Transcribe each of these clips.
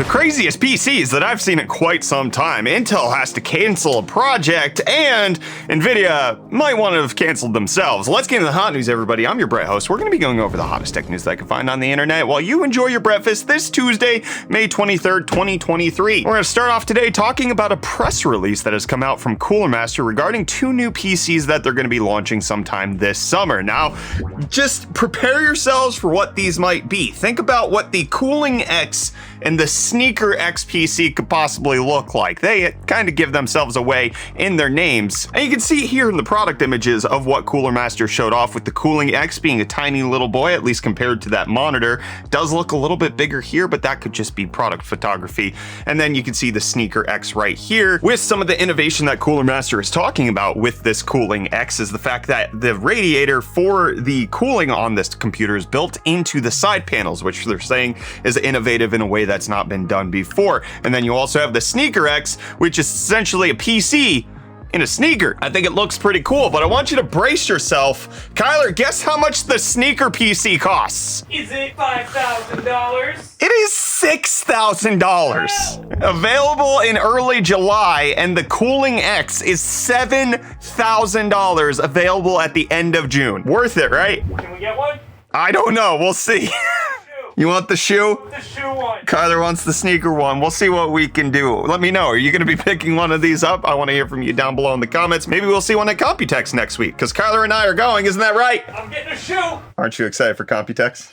The craziest PCs that I've seen in quite some time. Intel has to cancel a project, and Nvidia might want to have canceled themselves. Let's get into the hot news, everybody. I'm your Brett host. We're going to be going over the hottest tech news that I can find on the internet while you enjoy your breakfast this Tuesday, May 23rd, 2023. We're going to start off today talking about a press release that has come out from Cooler Master regarding two new PCs that they're going to be launching sometime this summer. Now, just prepare yourselves for what these might be. Think about what the Cooling X and the Sneaker X PC could possibly look like. They kind of give themselves away in their names. And you can see here in the product images of what Cooler Master showed off, with the Cooling X being a tiny little boy, at least compared to that monitor. Does look a little bit bigger here, but that could just be product photography. And then you can see the Sneaker X right here with some of the innovation that Cooler Master is talking about with this Cooling X is the fact that the radiator for the cooling on this computer is built into the side panels, which they're saying is innovative in a way that's not been done before. And then you also have the Sneaker X, which is essentially a PC in a sneaker. I think it looks pretty cool, but I want you to brace yourself. Kyler, guess how much the sneaker PC costs? Is it $5,000? It is $6,000. Available in early July, and the Cooling X is $7,000 available at the end of June. Worth it, right? Can we get one? I don't know. We'll see. You want the shoe? The shoe one. Kyler wants the sneaker one. We'll see what we can do. Let me know. Are you going to be picking one of these up? I want to hear from you down below in the comments. Maybe we'll see one at Computex next week, because Kyler and I are going. Isn't that right? I'm getting a shoe. Aren't you excited for Computex?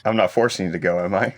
I'm not forcing you to go, am I?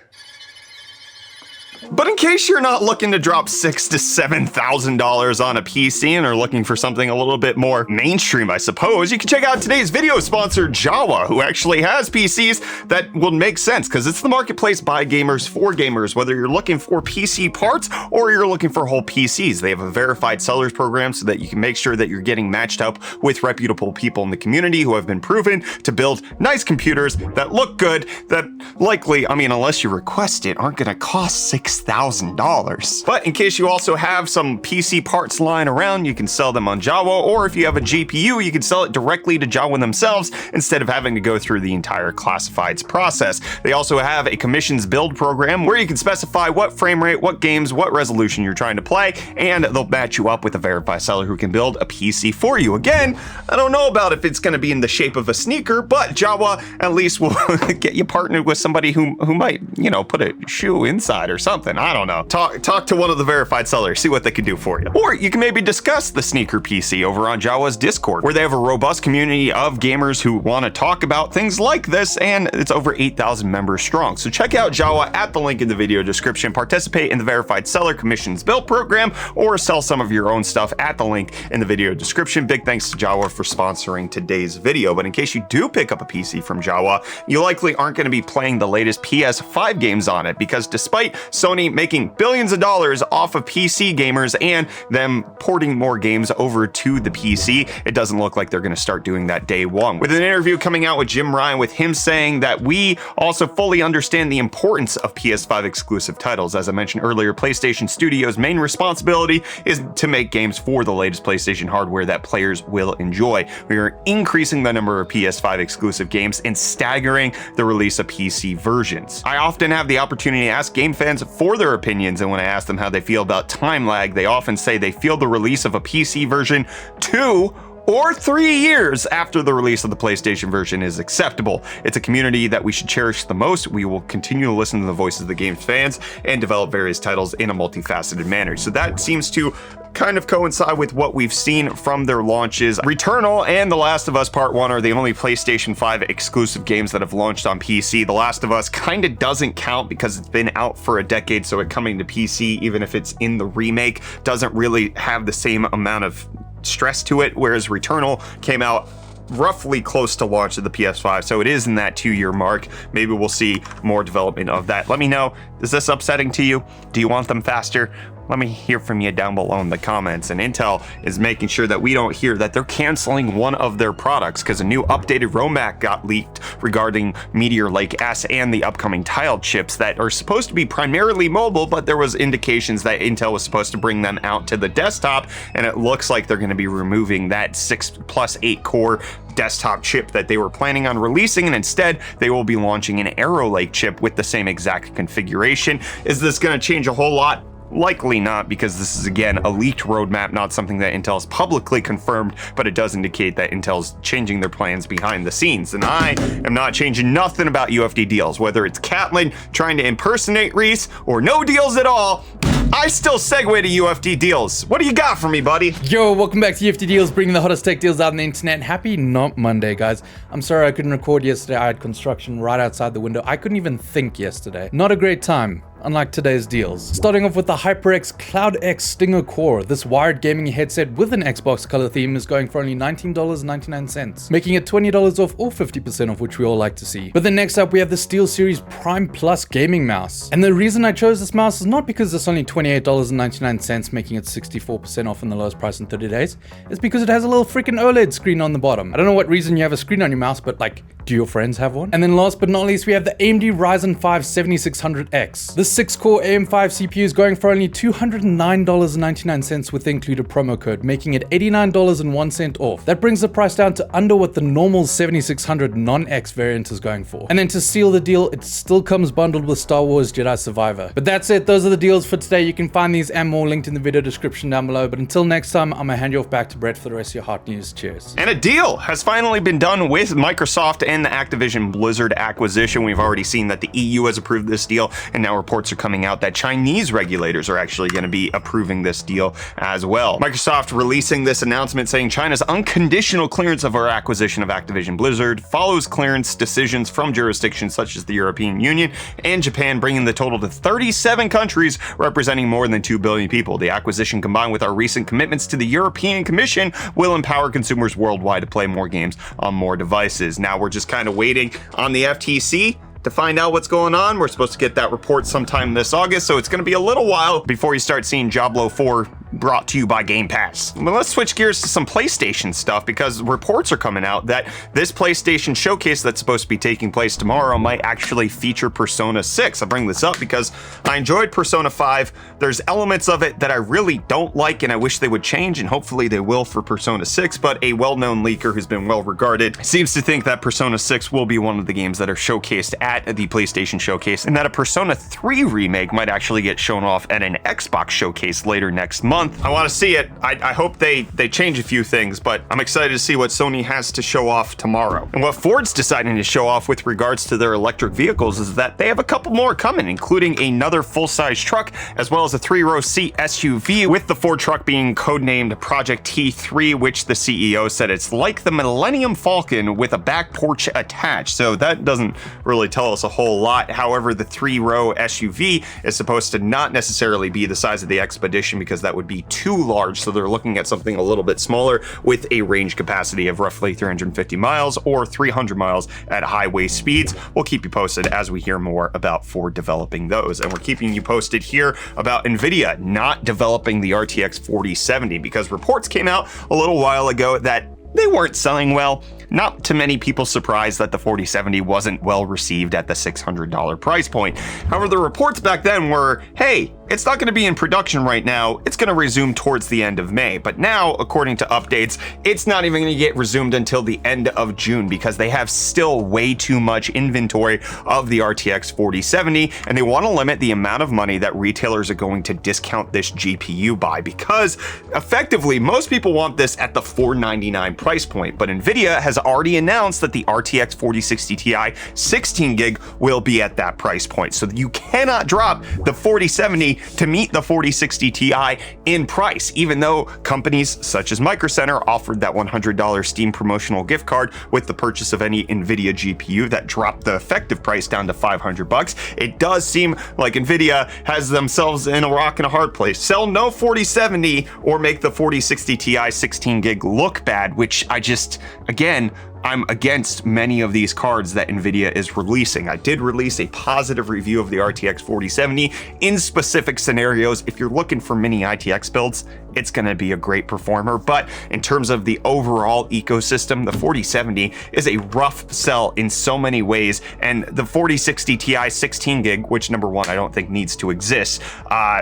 But in case you're not looking to drop $6,000 to $7,000 on a PC and are looking for something a little bit more mainstream, I suppose, you can check out today's video sponsor, Jawa, who actually has PCs that will make sense because it's the marketplace by gamers for gamers. Whether you're looking for PC parts or you're looking for whole PCs, they have a verified sellers program so that you can make sure that you're getting matched up with reputable people in the community who have been proven to build nice computers that look good, that likely, I mean, unless you request it, aren't going to cost $6,000. But in case you also have some PC parts lying around, you can sell them on Jawa, or if you have a GPU, you can sell it directly to Jawa themselves instead of having to go through the entire classifieds process. They also have a commissions build program where you can specify what frame rate, what games, what resolution you're trying to play, and they'll match you up with a verified seller who can build a PC for you. Again, I don't know about if it's going to be in the shape of a sneaker, but Jawa at least will get you partnered with somebody who might, you know, put a shoe inside or something. I don't know. Talk to one of the verified sellers, see what they can do for you. Or you can maybe discuss the sneaker PC over on Jawa's Discord, where they have a robust community of gamers who want to talk about things like this, and it's over 8,000 members strong. So check out Jawa at the link in the video description, participate in the verified seller commissions build program, or sell some of your own stuff at the link in the video description. Big thanks to Jawa for sponsoring today's video. But in case you do pick up a PC from Jawa, you likely aren't going to be playing the latest PS5 games on it, because despite Sony making billions of dollars off of PC gamers and them porting more games over to the PC, it doesn't look like they're going to start doing that day one. With an interview coming out with Jim Ryan, with him saying that we also fully understand the importance of PS5 exclusive titles. As I mentioned earlier, PlayStation Studios' main responsibility is to make games for the latest PlayStation hardware that players will enjoy. We are increasing the number of PS5 exclusive games and staggering the release of PC versions. I often have the opportunity to ask game fans for their opinions, and when I ask them how they feel about time lag, they often say they feel the release of a PC version 2 or 3 years after the release of the PlayStation version is acceptable. It's a community that we should cherish the most. We will continue to listen to the voices of the game's fans and develop various titles in a multifaceted manner. So that seems to kind of coincide with what we've seen from their launches. Returnal and The Last of Us Part 1 are the only PlayStation 5 exclusive games that have launched on PC. The Last of Us kind of doesn't count because it's been out for a decade, so it coming to PC, even if it's in the remake, doesn't really have the same amount of stress to it, whereas Returnal came out roughly close to launch of the PS5, so it is in that 2-year mark. Maybe we'll see more development of that. Let me know, is this upsetting to you? Do you want them faster? Let me hear from you down below in the comments. And Intel is making sure that we don't hear that they're canceling one of their products because a new updated roadmap got leaked regarding Meteor Lake S and the upcoming Tile chips that are supposed to be primarily mobile, but there was indications that Intel was supposed to bring them out to the desktop, and it looks like they're going to be removing that 6+8 core desktop chip that they were planning on releasing, and instead they will be launching an Arrow Lake chip with the same exact configuration. Is this going to change a whole lot? Likely not, because this is, again, a leaked roadmap, not something that Intel's publicly confirmed, but it does indicate that Intel's changing their plans behind the scenes. And I am not changing nothing about UFD Deals, whether it's Catlin trying to impersonate Reece or no deals at all. I still segue to UFD Deals. What do you got for me, buddy? Yo, welcome back to UFD Deals, bringing the hottest tech deals out on the internet. Happy not Monday, guys. I'm sorry I couldn't record yesterday. I had construction right outside the window. I couldn't even think yesterday. Not a great time, unlike today's deals. Starting off with the HyperX Cloud X Stinger Core. This wired gaming headset with an Xbox color theme is going for only $19.99, making it $20 off or 50% off, which we all like to see. But then next up, we have the SteelSeries Prime Plus gaming mouse. And the reason I chose this mouse is not because it's only $28.99, making it 64% off in the lowest price in 30 days. It's because it has a little freaking OLED screen on the bottom. I don't know what reason you have a screen on your mouse, but like, do your friends have one? And then last but not least, we have the AMD Ryzen 5 7600X. This 6-core AM5 CPU is going for only $209.99 with the included promo code, making it $89.01 off. That brings the price down to under what the normal 7600 non-X variant is going for. And then to seal the deal, it still comes bundled with Star Wars Jedi Survivor. But that's it, those are the deals for today. You can find these and more linked in the video description down below. But until next time, I'm gonna hand you off back to Brett for the rest of your hot news. Cheers. And a deal has finally been done with Microsoft and the Activision Blizzard acquisition. We've already seen that the EU has approved this deal, and now reports are coming out that Chinese regulators are actually going to be approving this deal as well. Microsoft releasing this announcement saying China's unconditional clearance of our acquisition of Activision Blizzard follows clearance decisions from jurisdictions such as the European Union and Japan, bringing the total to 37 countries representing more than 2 billion people. The acquisition, combined with our recent commitments to the European Commission, will empower consumers worldwide to play more games on more devices. Now we're just kind of waiting on the FTC to find out what's going on. We're supposed to get that report sometime this August, so it's going to be a little while before you start seeing Diablo 4 brought to you by Game Pass. But let's switch gears to some PlayStation stuff, because reports are coming out that this PlayStation showcase that's supposed to be taking place tomorrow might actually feature Persona 6. I bring this up because I enjoyed Persona 5. There's elements of it that I really don't like and I wish they would change, and hopefully they will for Persona 6, but a well-known leaker who's been well regarded seems to think that Persona 6 will be one of the games that are showcased at the PlayStation showcase, and that a Persona 3 remake might actually get shown off at an Xbox showcase later next month. I want to see it. I hope they change a few things, but I'm excited to see what Sony has to show off tomorrow. And what Ford's deciding to show off with regards to their electric vehicles is that they have a couple more coming, including another full-size truck, as well as a 3-row seat SUV, with the Ford truck being codenamed Project T3, which the CEO said it's like the Millennium Falcon with a back porch attached. So that doesn't really tell us a whole lot. However, the 3-row SUV is supposed to not necessarily be the size of the Expedition, because that would be too large, so they're looking at something a little bit smaller with a range capacity of roughly 350 miles or 300 miles at highway speeds. We'll keep you posted as we hear more about Ford developing those, and we're keeping you posted here about NVIDIA not developing the RTX 4070, because reports came out a little while ago that they weren't selling well. Not to many people's surprise that the 4070 wasn't well received at the $600 price point. However, the reports back then were, hey, it's not going to be in production right now, it's going to resume towards the end of May. But now, according to updates, it's not even going to get resumed until the end of June, because they have still way too much inventory of the RTX 4070, and they want to limit the amount of money that retailers are going to discount this GPU by, because effectively most people want this at the $499 price point. But NVIDIA has already announced that the RTX 4060 Ti 16 gig will be at that price point. So you cannot drop the 4070 to meet the 4060 Ti in price, even though companies such as Micro Center offered that $100 Steam promotional gift card with the purchase of any NVIDIA GPU that dropped the effective price down to $500. It does seem like NVIDIA has themselves in a rock and a hard place. Sell no 4070 or make the 4060 Ti 16 gig look bad, which again, I'm against many of these cards that NVIDIA is releasing. I did release a positive review of the RTX 4070 in specific scenarios. If you're looking for mini ITX builds, it's going to be a great performer. But in terms of the overall ecosystem, the 4070 is a rough sell in so many ways. And the 4060 Ti 16 gig, which number one, I don't think needs to exist,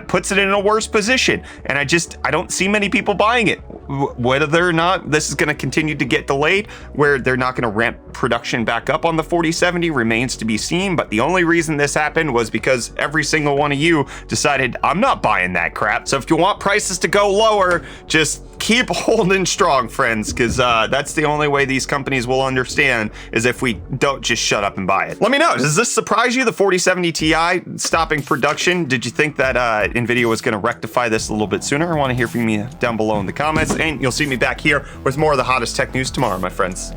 puts it in a worse position. And I don't see many people buying it. Whether or not this is going to continue to get delayed, where they're not going to ramp production back up on the 4070 remains to be seen. But the only reason this happened was because every single one of you decided, I'm not buying that crap. So if you want prices to go lower, just keep holding strong, friends, because that's the only way these companies will understand, is if we don't just shut up and buy it. Let me know, does this surprise you, the 4070 Ti stopping production? Did you think that NVIDIA was going to rectify this a little bit sooner? I want to hear from you down below in the comments, and you'll see me back here with more of the hottest tech news tomorrow, my friends.